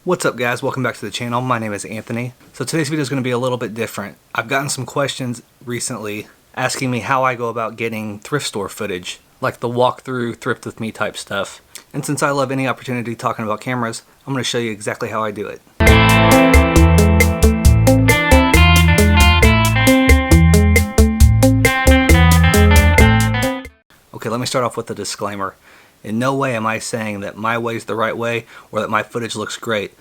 What's up guys, welcome back to the channel. My name is Anthony. So today's video is going to be a little bit different. I've gotten some questions recently asking me how I go about getting thrift store footage, like the walkthrough, thrift with me type stuff. And since I love any opportunity talking about cameras, I'm going to show you exactly how I do it. Okay, let me start off with a disclaimer. In no way am I saying that my way is the right way or that my footage looks great.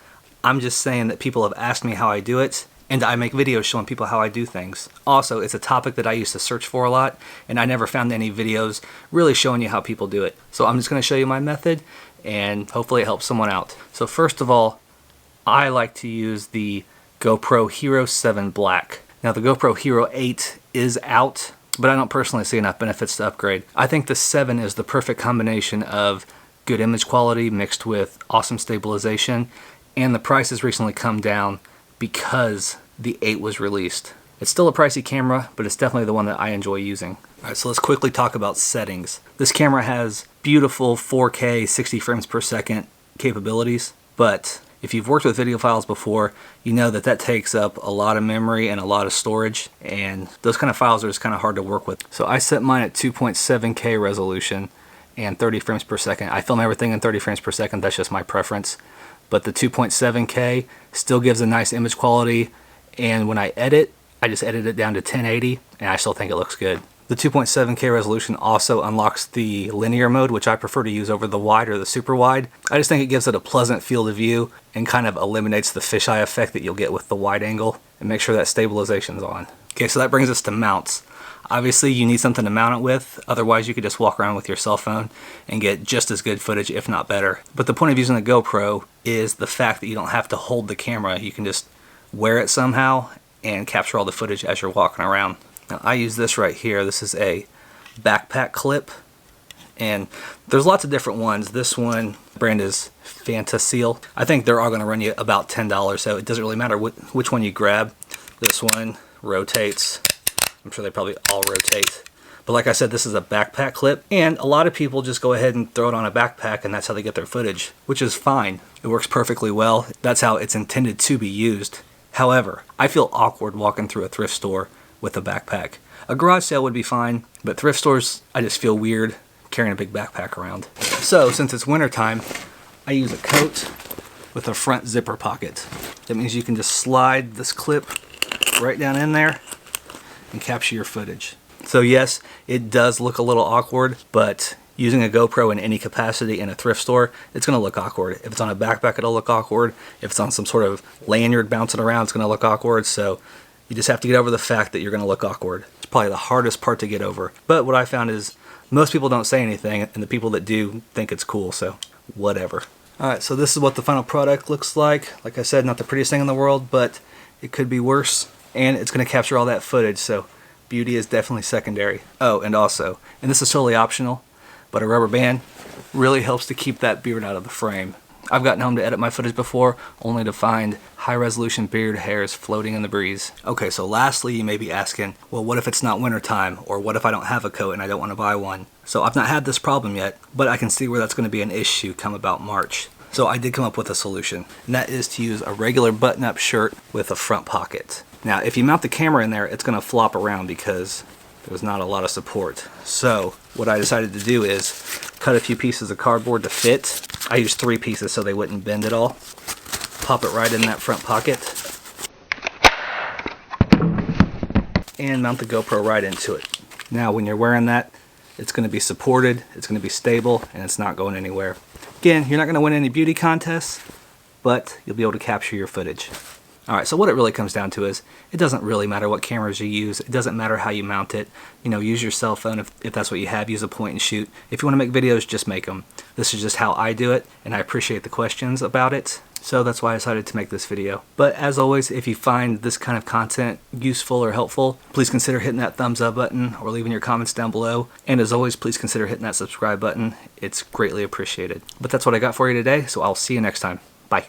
I'm just saying that people have asked me how I do it, and I make videos showing people how I do things. Also, it's a topic that I used to search for a lot, and I never found any videos really showing you how people do it. So I'm just going to show you my method, and hopefully it helps someone out. So first of all, I like to use the GoPro Hero 7 Black. Now the GoPro Hero 8 is out, but I don't personally see enough benefits to upgrade. I think the 7 is the perfect combination of good image quality mixed with awesome stabilization, and the price has recently come down because the 8 was released. It's still a pricey camera, but it's definitely the one that I enjoy using. Alright, so let's quickly talk about settings. This camera has beautiful 4K 60 frames per second capabilities, but if you've worked with video files before, you know that that takes up a lot of memory and a lot of storage, and those kind of files are just kind of hard to work with. So I set mine at 2.7K resolution and 30 frames per second. I film everything in 30 frames per second, that's just my preference. But the 2.7K still gives a nice image quality, and when I edit, I just edit it down to 1080, and I still think it looks good. The 2.7K resolution also unlocks the linear mode, which I prefer to use over the wide or the super wide. I just think it gives it a pleasant field of view and kind of eliminates the fisheye effect that you'll get with the wide angle, and make sure that stabilization's on. Okay, so that brings us to mounts. Obviously you need something to mount it with, otherwise you could just walk around with your cell phone and get just as good footage, if not better. But the point of using the GoPro is the fact that you don't have to hold the camera. You can just wear it somehow and capture all the footage as you're walking around. Now I use this right here. This is a backpack clip, and there's lots of different ones. This one brand is Fantaseal. I think they're all going to run you about $10, so it doesn't really matter which one you grab. This one rotates. I'm sure they probably all rotate. But like I said, this is a backpack clip, and a lot of people just go ahead and throw it on a backpack, and that's how they get their footage, which is fine. It works perfectly well. That's how it's intended to be used. However, I feel awkward walking through a thrift store with a backpack. A garage sale would be fine, but thrift stores, I just feel weird carrying a big backpack around. So since it's wintertime, I use a coat with a front zipper pocket. That means you can just slide this clip right down in there and capture your footage. So yes, it does look a little awkward, but using a GoPro in any capacity in a thrift store, it's going to look awkward. If it's on a backpack, it'll look awkward. If it's on some sort of lanyard bouncing around, it's going to look awkward. So you just have to get over the fact that you're going to look awkward. It's probably the hardest part to get over. But what I found is most people don't say anything, and the people that do think it's cool, so whatever. Alright, so this is what the final product looks like. Like I said, not the prettiest thing in the world, but it could be worse. And it's going to capture all that footage, so beauty is definitely secondary. Oh, and also, and this is totally optional, but a rubber band really helps to keep that beard out of the frame. I've gotten home to edit my footage before, only to find high-resolution beard hairs floating in the breeze. Okay, so lastly, you may be asking, well, what if it's not wintertime? Or what if I don't have a coat and I don't want to buy one? So I've not had this problem yet, but I can see where that's going to be an issue come about March. So I did come up with a solution, and that is to use a regular button-up shirt with a front pocket. Now, if you mount the camera in there, it's going to flop around because there's not a lot of support. So what I decided to do is cut a few pieces of cardboard to fit. I used 3 pieces so they wouldn't bend at all. Pop it right in that front pocket and mount the GoPro right into it. Now when you're wearing that, it's going to be supported, it's going to be stable, and it's not going anywhere. Again, you're not going to win any beauty contests, but you'll be able to capture your footage. Alright, so what it really comes down to is, it doesn't really matter what cameras you use, it doesn't matter how you mount it. You know, use your cell phone if that's what you have, use a point and shoot. If you want to make videos, just make them. This is just how I do it, and I appreciate the questions about it, so that's why I decided to make this video. But as always, if you find this kind of content useful or helpful, please consider hitting that thumbs up button or leaving your comments down below. And as always, please consider hitting that subscribe button. It's greatly appreciated. But that's what I got for you today, so I'll see you next time. Bye.